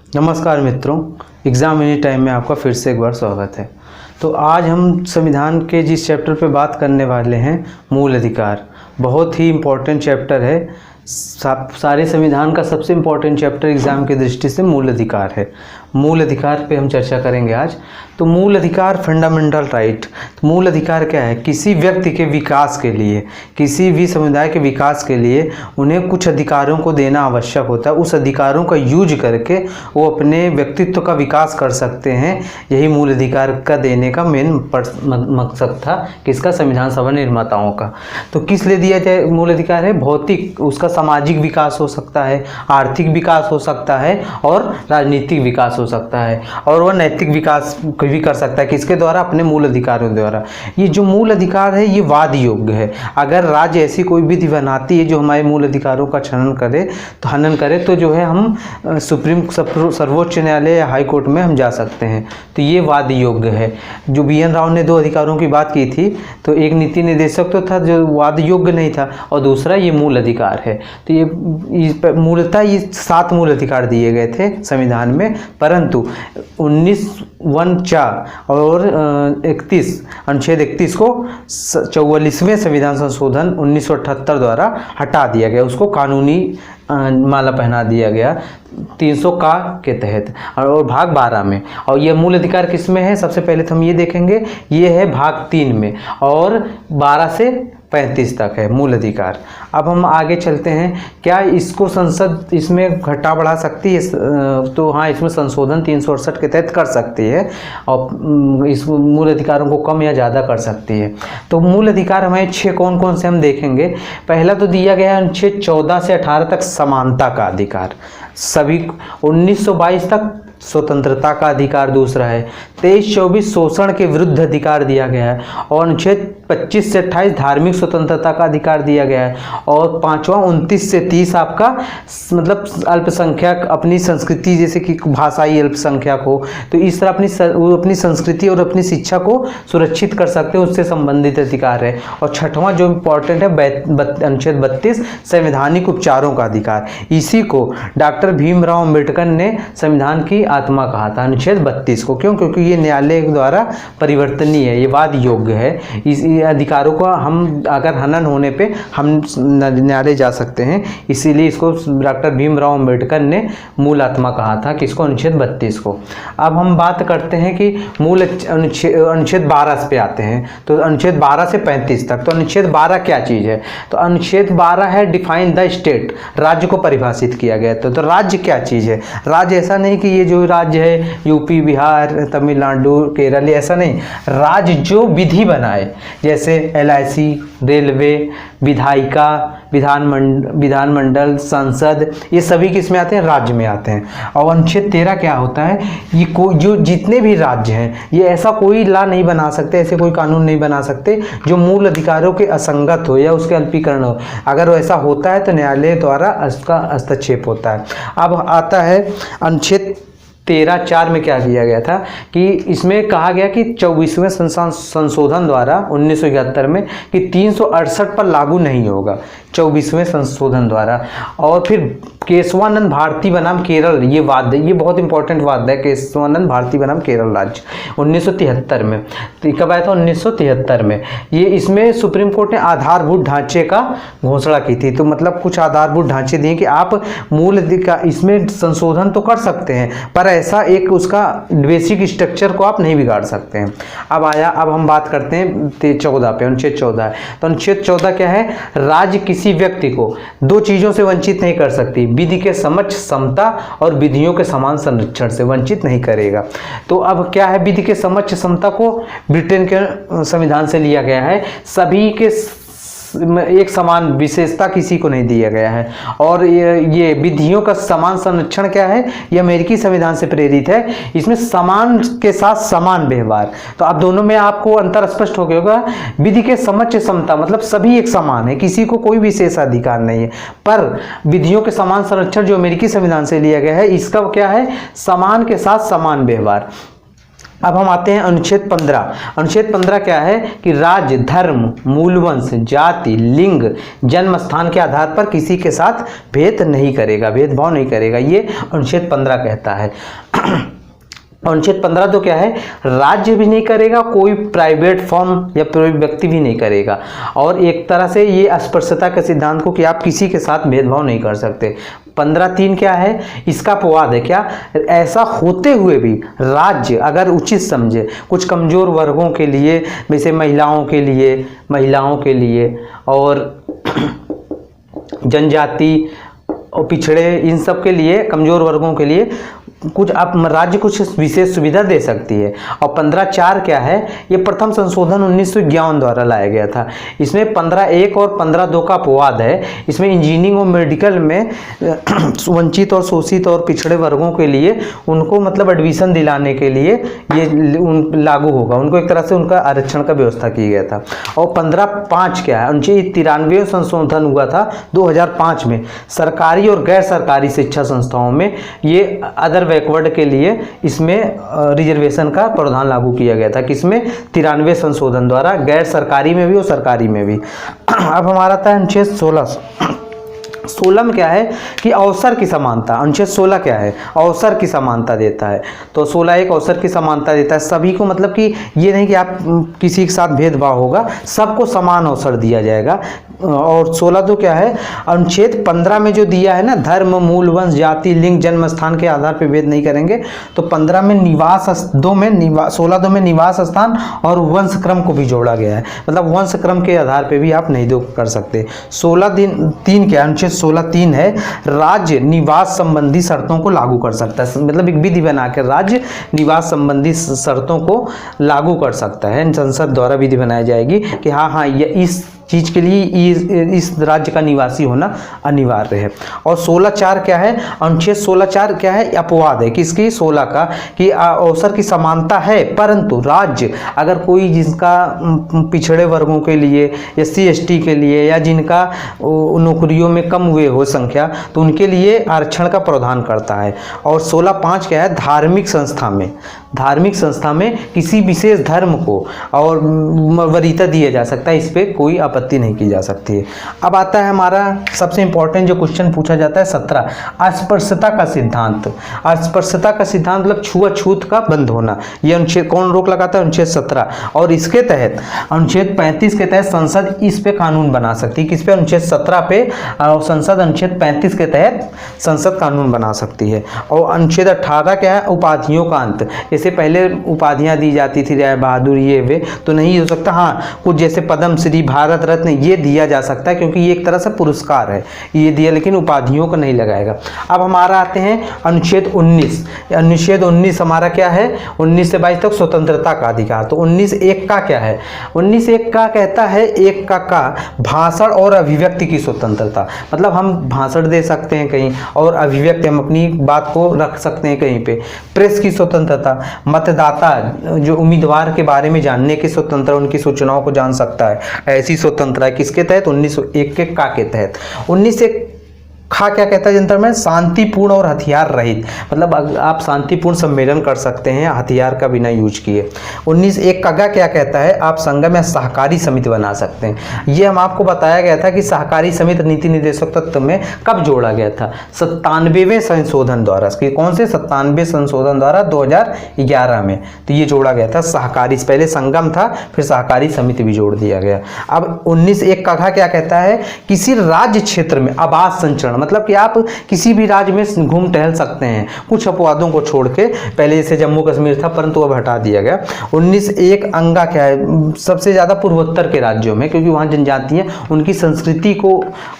नमस्कार मित्रों, exam any time में आपका फिर से एक बार स्वागत है। तो आज हम संविधान के जिस चैप्टर पे बात करने वाले हैं, मूल अधिकार, बहुत ही इम्पोर्टेंट चैप्टर है। सारे संविधान का सबसे इम्पोर्टेंट चैप्टर एग्ज़ाम की दृष्टि से मूल अधिकार है। मूल अधिकार पे हम चर्चा करेंगे आज। तो मूल अधिकार फंडामेंटल राइट। तो मूल अधिकार क्या है? किसी व्यक्ति के विकास के लिए, किसी भी समुदाय के विकास के लिए उन्हें कुछ अधिकारों को देना आवश्यक होता है। उस अधिकारों का यूज करके वो अपने व्यक्तित्व का विकास कर सकते हैं। यही मूल अधिकार का देने का मेन मकसद था किसका? संविधान सभा निर्माताओं का। तो किस लिए दिया जाए मूल अधिकार? है भौतिक, उसका सामाजिक विकास हो सकता है, आर्थिक विकास हो सकता है और राजनीतिक विकास हो सकता है, और वह नैतिक विकास भी कर सकता है। किसके द्वारा? अपने मूल अधिकारों द्वारा। ये जो मूल अधिकार है ये वाद योग्य है। अगर राज्य ऐसी कोई विधि बनाती है जो हमारे मूल अधिकारों का हनन करे तो जो है हम सर्वोच्च न्यायालय या हाई कोर्ट में हम जा सकते हैं। तो ये वाद योग्य है। जो BN राव ने 2 अधिकारों की बात की थी, तो एक नीति निर्देशक तो था जो वाद योग्य नहीं था, और दूसरा ये मूल अधिकार है। तो ये मूलतः ये 7 मूल अधिकार दिए गए थे संविधान में, परंतु 19(1)(4) और 31 अनुच्छेद 31 को 44वें संविधान संशोधन 1978 द्वारा हटा दिया गया। उसको कानूनी माला पहना दिया गया 300 का के तहत, और भाग 12 में। और ये मूल अधिकार किस में है? सबसे पहले तो हम ये देखेंगे, ये है भाग 3 में, और 12 से 35 तक है मूल अधिकार। अब हम आगे चलते हैं। क्या इसको संसद इसमें घटा बढ़ा सकती है? तो हाँ, इसमें संशोधन 368 के तहत कर सकती है, और इस मूल अधिकारों को कम या ज़्यादा कर सकती है। तो मूल अधिकार हमें 6 कौन कौन से हम देखेंगे। पहला तो दिया गया है अनुच्छेद 14 से 18 तक समानता का अधिकार, सभी 1922 तक स्वतंत्रता का अधिकार दूसरा है। 23-24 शोषण के विरुद्ध अधिकार दिया गया है, और अनुच्छेद 25 से 28 धार्मिक स्वतंत्रता का अधिकार दिया गया है, और 5वां 29 से 30 आपका मतलब अल्पसंख्यक अपनी संस्कृति, जैसे कि भाषाई अल्पसंख्यक हो तो इस तरह अपनी संस्कृति और अपनी शिक्षा को सुरक्षित कर सकते हैं, उससे संबंधित अधिकार है। और 6वां जो इम्पोर्टेंट है अनुच्छेद 32 संवैधानिक उपचारों का अधिकार। इसी को डॉक्टर भीमराव अम्बेडकर ने संविधान की आत्मा कहा था, अनुच्छेद 32 को। क्यों? क्योंकि ये न्यायालय द्वारा परिवर्तनीय है, ये वाद योग्य है। इस अधिकारों का हम अगर हनन होने पे हम न्यायालय जा सकते हैं, इसीलिए इसको डॉक्टर भीमराव अम्बेडकर ने मूल आत्मा कहा था। किसको? अनुच्छेद 32 को। अब हम बात करते हैं कि मूल अनुच्छेद 12 पे आते हैं। तो अनुच्छेद 12 से 35 तक। तो अनुच्छेद 12 क्या चीज़ है? तो अनुच्छेद 12 है डिफाइन द स्टेट, राज्य को परिभाषित किया गया। तो राज्य क्या चीज़ है? राज्य ऐसा नहीं कि ये जो राज्य है यूपी, बिहार, तमिलनाडु, केरल, ऐसा नहीं। राज्य जो विधि बनाए, जैसे LIC, रेलवे, विधायिका, विधानमंडल, संसद, ये सभी किस में आते हैं? राज्य में आते हैं। और अनुच्छेद 13 क्या होता है? ये जो जितने भी राज्य हैं, ये ऐसा कोई लॉ नहीं बना सकते, ऐसे कोई कानून नहीं बना सकते जो मूल अधिकारों के असंगत हो या उसके अल्पीकरण हो। अगर ऐसा होता है तो न्यायालय द्वारा उसका हस्तक्षेप होता है। अब आता है अनुच्छेद 13(4) में क्या किया गया था कि इसमें कहा गया कि 24वें संशोधन द्वारा 1971 में कि 368 पर लागू नहीं होगा, 24वें संशोधन द्वारा। और फिर केशवानंद भारती बनाम केरल, ये वाद है, ये बहुत इंपॉर्टेंट वाद है। केशवानंद भारती बनाम केरल राज्य 1973 में। तो कब आया था? 1973 में। ये इसमें सुप्रीम कोर्ट ने आधारभूत ढांचे का घोषणा की थी। तो मतलब कुछ आधारभूत ढांचे दिए कि आप मूल अधिकार इसमें संशोधन तो कर सकते हैं, पर ऐसा एक उसका बेसिक स्ट्रक्चर को आप नहीं बिगाड़ सकते हैं। अब हम बात करते हैं 14 पे, अनुच्छेद 14। तो अनुच्छेद 14 क्या है? राज्य किसी व्यक्ति को 2 चीज़ों से वंचित नहीं कर सकती, विधि के समक्ष समता और विधियों के समान संरक्षण से वंचित नहीं करेगा। तो अब क्या है? विधि के समक्ष समता को ब्रिटेन के संविधान से लिया गया है। सभी के एक समान विशेषता किसी को नहीं दिया गया है। और ये विधियों का समान संरक्षण क्या है? ये अमेरिकी संविधान से प्रेरित है। इसमें समान के साथ समान व्यवहार। तो अब दोनों में आपको अंतर स्पष्ट हो गया होगा। विधि के समक्ष समता मतलब सभी एक समान है, किसी को कोई विशेष अधिकार नहीं है। पर विधियों के समान संरक्षण जो अमेरिकी संविधान से लिया गया है, इसका क्या है? समान के साथ समान व्यवहार। अब हम आते हैं अनुच्छेद 15। अनुच्छेद 15 क्या है कि राज्य, धर्म, मूलवंश, जाति, लिंग, जन्म स्थान के आधार पर किसी के साथ भेदभाव नहीं करेगा, ये अनुच्छेद 15 कहता है। अनुच्छेद 15 तो क्या है, राज्य भी नहीं करेगा, कोई प्राइवेट फर्म या कोई व्यक्ति भी नहीं करेगा, और एक तरह से ये अस्पृश्यता के सिद्धांत को कि आप किसी के साथ भेदभाव नहीं कर सकते। 15(3) क्या है, इसका अपवाद है क्या, ऐसा होते हुए भी राज्य अगर उचित समझे कुछ कमजोर वर्गों के लिए, जैसे महिलाओं के लिए और जनजाति और पिछड़े, इन सब के लिए, कमजोर वर्गों के लिए कुछ आप राज्य कुछ विशेष सुविधा दे सकती है। और 15(4) क्या है, ये प्रथम संशोधन 1951 द्वारा लाया गया था। इसमें 15(1) और 15(2) का अपवाद है। इसमें इंजीनियरिंग और मेडिकल में वंचित और शोषित और पिछड़े वर्गों के लिए उनको मतलब एडमिशन दिलाने के लिए ये लागू होगा, उनको एक तरह से उनका आरक्षण का व्यवस्था की गया था। और 15(5) क्या है, 1993 संशोधन हुआ था 2005 में, सरकारी और गैर सरकारी शिक्षा संस्थाओं में ये अदर बैकवर्ड के लिए इसमें रिजर्वेशन का प्रावधान लागू किया गया था। किसमें, 93 संशोधन द्वारा, गैर सरकारी में भी और सरकारी में भी। अब हमारा था अनुच्छेद 16 में क्या है कि अवसर की समानता। अनुच्छेद 16 क्या है, अवसर की समानता देता है। तो 16 एक अवसर की समानता देता है सभी को, मतलब कि ये नहीं कि आप किसी के साथ भेदभाव होगा, सबको समान अवसर दिया जाएगा। और 16 तो क्या है, अनुच्छेद 15 में जो दिया है ना, धर्म, मूल, वंश, जाति, लिंग, जन्म स्थान के आधार पर भेद नहीं करेंगे, तो 15 में निवास 16 में निवास स्थान और वंश क्रम को भी जोड़ा गया है, मतलब वंश क्रम के आधार पर भी आप नहीं कर सकते। 16(3) क्या, अनुच्छेद 16(3) है, राज्य निवास संबंधी शर्तों को लागू कर सकता है, मतलब एक विधि बनाकर राज्य निवास संबंधी शर्तों को लागू कर सकता है। संसद द्वारा विधि बनाई जाएगी कि हाँ ये इस चीज के लिए इस राज्य का निवासी होना अनिवार्य है। और 16(4) क्या है, अनुच्छेद 16(4) क्या है, अपवाद है किसकी, 16 का, कि अवसर की समानता है, परंतु राज्य अगर कोई जिसका पिछड़े वर्गों के लिए, SC ST के लिए, या जिनका नौकरियों में कम हुए हो संख्या, तो उनके लिए आरक्षण का प्रावधान करता है। और 16(5) क्या है, धार्मिक संस्था में किसी विशेष धर्म को और वरीयता दिया जा सकता है, इस पर कोई आपत्ति नहीं की जा सकती है। अब आता है हमारा सबसे इंपॉर्टेंट जो क्वेश्चन पूछा जाता है 17, अस्पृश्यता का सिद्धांत। अस्पृश्यता का सिद्धांत मतलब छुआछूत का बंद होना, ये अनुच्छेद कौन रोक लगाता है, अनुच्छेद 17। और इसके तहत अनुच्छेद 35 के तहत संसद इस पे कानून बना सकती है, किस पे, अनुच्छेद 17 पे, और संसद अनुच्छेद 35 के तहत संसद कानून बना सकती है। और अनुच्छेद 18 क्या है, उपाधियों का अंत। जैसे पहले उपाधियां दी जाती थी, राय बहादुर ये वे, तो नहीं हो सकता। हाँ, कुछ जैसे पद्म श्री, भारत रत्न, ये दिया जा सकता है क्योंकि ये एक तरह से पुरस्कार है, ये दिया, लेकिन उपाधियों को नहीं लगाएगा। अब हमारा आते हैं अनुच्छेद 19। अनुच्छेद 19 हमारा क्या है, 19 से 22 तक स्वतंत्रता का अधिकार। तो 19(1) का क्या है, 19(1) का कहता है, एक का भाषण और अभिव्यक्ति की स्वतंत्रता, मतलब हम भाषण दे सकते हैं कहीं, और अभिव्यक्ति हम अपनी बात को रख सकते हैं कहीं पे। प्रेस की स्वतंत्रता, मतदाता जो उम्मीदवार के बारे में जानने की स्वतंत्रता, उनकी सूचनाओं को जान सकता है, ऐसी स्वतंत्रता है किसके तहत, 1901 के का के तहत। 19(1) खा क्या कहता है जनता में, शांतिपूर्ण और हथियार रहित, मतलब आप शांतिपूर्ण सम्मेलन कर सकते हैं हथियार का बिना यूज किए। 19(1) का क्या कहता है, आप संगम या सहकारी समिति बना सकते हैं। ये हम आपको बताया गया था कि सहकारी समिति नीति निर्देशक तत्व में कब जोड़ा गया था, 97वें संशोधन द्वारा। कौन से, 97वें संशोधन द्वारा 2011 में, तो ये जोड़ा गया था सहकारी, पहले संगम था फिर सहकारी समिति भी जोड़ दिया गया। अब 19(1) का क्या कहता है, किसी राज्य क्षेत्र में आवास संचरण, मतलब कि आप किसी भी राज्य में घूम टहल सकते हैं, कुछ अपवादों को छोड़ के। पहले जैसे जम्मू कश्मीर था परंतु अब हटा दिया गया। 19(1) अंगा क्या है, सबसे ज्यादा पूर्वोत्तर के राज्यों में, क्योंकि वहां जनजातियां, उनकी संस्कृति को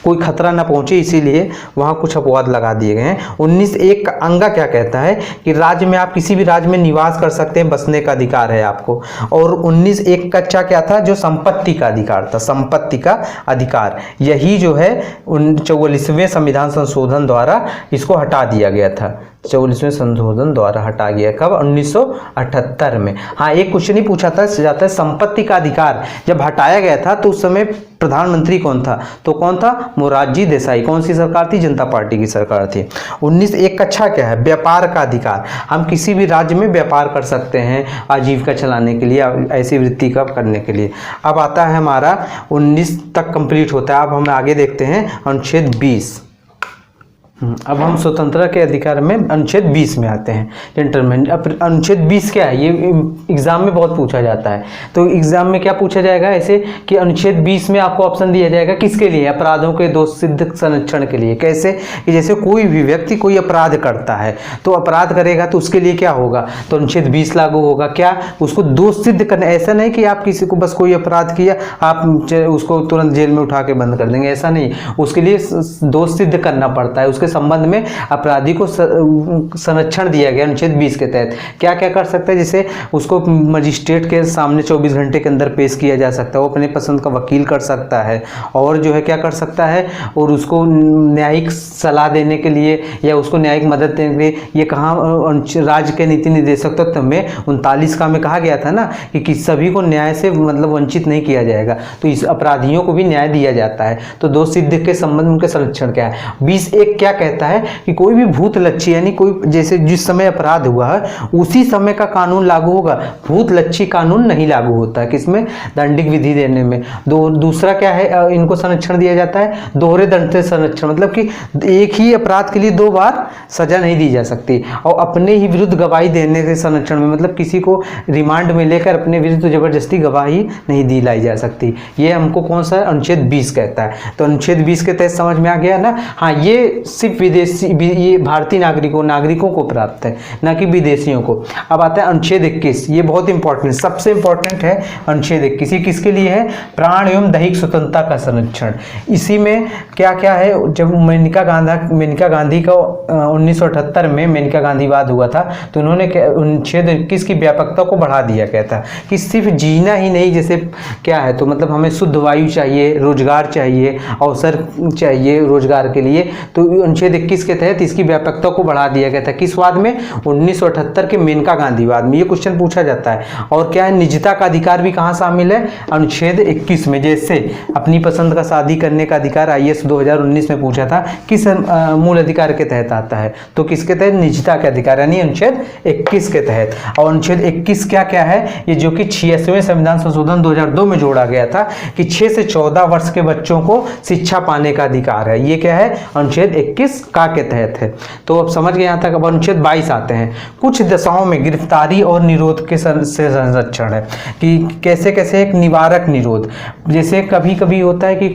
कोई खतरा ना पहुंचे, इसीलिए वहां कुछ अपवाद लगा दिए गए हैं। 19(1) का अंगा क्या कहता है कि राज्य में आप किसी भी राज्य में निवास कर सकते हैं, बसने का अधिकार है आपको। और 19(1) का क्या था, जो संपत्ति का अधिकार था, संपत्ति का अधिकार, यही जो है 44वें संविधान संशोधन द्वारा इसको हटा दिया गया था। 44वें संशोधन द्वारा हटा गया। कब? 1978 में। हाँ, एक क्वेश्चन ही पूछा था जाता है, संपत्ति का अधिकार जब हटाया गया था तो उस समय प्रधानमंत्री कौन था? तो कौन था? मोरारजी देसाई। कौन सी सरकार थी? जनता पार्टी की सरकार थी। 19 कक्षा क्या है? व्यापार का अधिकार। हम किसी भी राज्य में व्यापार कर सकते हैं आजीविका चलाने के लिए, ऐसी वृत्ति का करने के लिए। अब आता है हमारा 19 तक कंप्लीट होता है। अब हम आगे देखते हैं अनुच्छेद 20। अब हम स्वतंत्रता के अधिकार में अनुच्छेद 20 में आते हैं, जेंटलमैन। अब अनुच्छेद 20 क्या है? ये एग्जाम में बहुत पूछा जाता है। तो एग्जाम में क्या पूछा जाएगा ऐसे कि अनुच्छेद 20 में आपको ऑप्शन दिया जाएगा किसके लिए? अपराधों के दोष सिद्ध संरक्षण के लिए। कैसे? कि जैसे कोई भी व्यक्ति कोई अपराध करता है तो अपराध करेगा तो उसके लिए क्या होगा? तो अनुच्छेद 20 लागू होगा। क्या? उसको दोष सिद्ध करना। ऐसा नहीं कि आप किसी को बस कोई अपराध किया आप उसको तुरंत जेल में उठा के बंद कर देंगे, ऐसा नहीं। उसके लिए दोष सिद्ध करना पड़ता है। उसके संबंध में अपराधी को संरक्षण दिया गया अनुच्छेद 20 के तहत। क्या क्या कर सकता है? जैसे उसको मजिस्ट्रेट के सामने 24 घंटे के अंदर पेश किया जा सकता है, वो अपने पसंद का वकील कर सकता है, और जो है क्या कर सकता है, और उसको न्यायिक सलाह देने के लिए या उसको न्यायिक मदद देने के लिए, ये कहाँ राज्य के नीति निर्देशक तत्व में 39 का में कहा गया था ना कि सभी को न्याय से मतलब वंचित नहीं किया जाएगा, तो इस अपराधियों को भी न्याय दिया जाता है। तो दोष सिद्ध के संबंध में उनके संरक्षण क्या है? 20(1) क्या कहता है कि कोई भी भूतलक्षी यानी कोई जैसे जिस समय अपराध हुआ है उसी समय का कानून लागू होगा। भूतलक्षी कानून नहीं लागू होता है किसमें? दंडिक विधि देने में। दूसरा क्या है इनको संरक्षण दिया जाता है? दोहरे दंड से संरक्षण, मतलब कि एक ही अपराध के लिए 2 बार सजा नहीं दी जा सकती। और अपने ही विरुद्ध गवाही देने के संरक्षण में, मतलब किसी को रिमांड में लेकर अपने विरुद्ध जबरदस्ती गवाही नहीं दिलाई जा सकती। ये हमको कौन सा अनुच्छेद 20 कहता है। तो अनुच्छेद 20 के तहत समझ में आ गया ना। हाँ, ये सिर्फ विदेशी, ये भारतीय नागरिकों को प्राप्त है, ना कि विदेशियों को। अब आता है अनुच्छेद 21। ये बहुत इंपॉर्टेंट, सबसे इंपॉर्टेंट है अनुच्छेद 21। ये किसके लिए है? प्राण एवं दैहिक स्वतंत्रता का संरक्षण। इसी में क्या क्या है? जब मेनका गांधी का 1978 में मेनका गांधीवाद हुआ था तो उन्होंने अनुच्छेद 21 की व्यापकता को बढ़ा दिया। कहता कि सिर्फ जीना ही नहीं, जैसे क्या है तो मतलब हमें शुद्ध वायु चाहिए, रोजगार चाहिए, अवसर चाहिए रोजगार के लिए। तो अनुच्छेद 21 के तहत इसकी व्यापकता को बढ़ा दिया गया था। किस वाद में? 1978 के मेनका गांधीवाद में। ये क्वेश्चन पूछा जाता है। और क्या है? निजता का अधिकार भी कहाँ शामिल है? अनुच्छेद 21 में। जैसे अपनी पसंद का शादी करने का अधिकार IAS 2019 में पूछा था, किस मूल अधिकार के तहत आता है? तो किसके तहत? निजता के अधिकार, यानी अनुच्छेद 21 के तहत। और अनुच्छेद 21 क्या क्या है? ये जो कि 86वें संविधान संशोधन 2002 में जोड़ा गया था कि 6 से 14 वर्ष के बच्चों को शिक्षा पाने का अधिकार है। ये क्या है? अनुच्छेद 21 का के तहत है। तो अब समझ गए यहाँ तक। अब अनुच्छेद 22 आते हैं। कुछ दशाओं में गिरफ्तारी और निरोध के से संरक्षण है कि कैसे कैसे? एक निवारक निरोध। जैसे कभी कभी होता है कि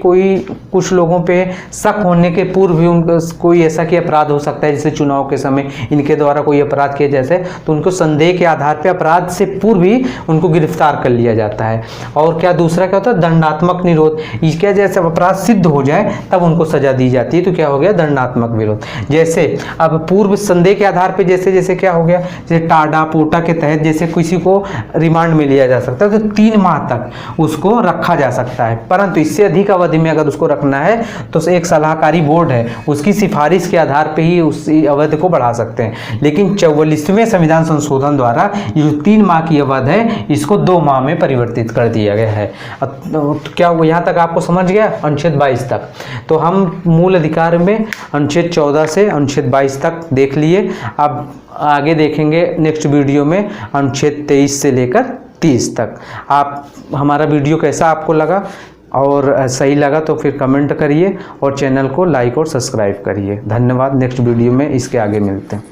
कुछ लोगों पे शक होने के पूर्व भी उनको कोई ऐसा कि अपराध हो सकता है, जैसे चुनाव के समय इनके द्वारा कोई अपराध किया जैसे, तो उनको संदेह के आधार पर अपराध से पूर्व ही उनको गिरफ्तार कर लिया जाता है। और क्या दूसरा क्या होता है? दंडात्मक निरोध। क्या जैसे अपराध सिद्ध हो जाए तब उनको सजा दी जाती है, तो क्या हो गया? दंडात्मक विरोध। जैसे अब पूर्व संदेह के आधार पे जैसे जैसे क्या हो गया? जैसे टाडा पोटा के तहत जैसे किसी को रिमांड में लिया जा सकता है तो 3 माह तक उसको रखा जा सकता है। परंतु इससे अधिक अवधि में अगर उसको रखना है तो एक सलाहकारी बोर्ड है, उसकी सिफारिश के आधार पे ही उस अवधि को बढ़ा सकते हैं। लेकिन 44वें संविधान संशोधन द्वारा ये जो 3 माह की अवधि है इसको 2 माह में परिवर्तित कर दिया गया है। तो क्या यहाँ तक आपको समझ गया? अनुच्छेद 22 तक। तो हम मूल अधिकार में अनुच्छेद 14 से अनुच्छेद 22 तक देख लिए। अब आगे देखेंगे नेक्स्ट वीडियो में अनुच्छेद 23 से लेकर 30 तक। आप हमारा वीडियो कैसा आपको लगा और सही लगा तो फिर कमेंट करिए और चैनल को लाइक और सब्सक्राइब करिए। धन्यवाद। नेक्स्ट वीडियो में इसके आगे मिलते हैं।